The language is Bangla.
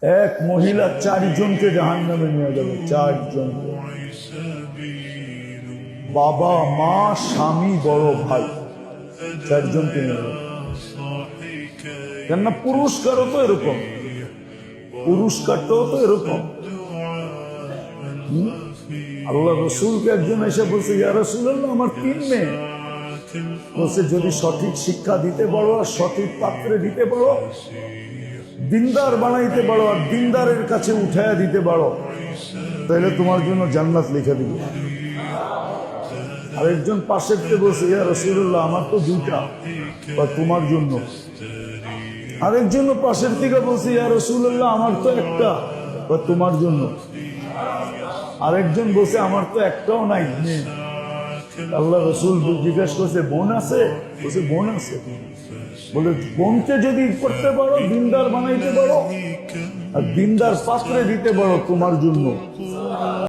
এক মহিলা 4 জনকে জাহান্নামে নিয়ে যাবে, 4 জনকে। বাবা, মা, স্বামী, বড় ভাই, 4 জনকে নিয়ে যাবে। কেননা পুরস্কারও তো এরকম, পুরস্কারটাও তো এরকম। আল্লাহ রসুলকে একজন এসে বলছে, ইয়া রাসূলুল্লাহ, আমার 3 মেয়ে। বলছে, যদি সঠিক শিক্ষা দিতে পারো আর সঠিক পাত্রে দিতে পারো, দিনদার বানাইতে পারো আর দিনদারের কাছে উঠাইয়া দিতে পারো, তাহলে তোমার জন্য জান্নাত লিখে দিব। আরেকজন পাশের থেকে বলছে, ইয়া রাসূলুল্লাহ, আমার তো 2টা, বা তোমার জন্য। আরেকজন পাশের থেকে বলছে, ইয়া রাসূলুল্লাহ, আমার তো 1টা, বা তোমার জন্য। আরেকজন বলছে, আমার তো 1টাও নাই মেয়ে। আল্লাহ রসুল জিজ্ঞাসা করছে, বোন আছে? বলছে, বোন আছে। বলে, বোনকে যদি করতে পারো, দিনদার বানাইতে পারো আর দিনদার পাত্রে দিতে পারো, তোমার জন্য।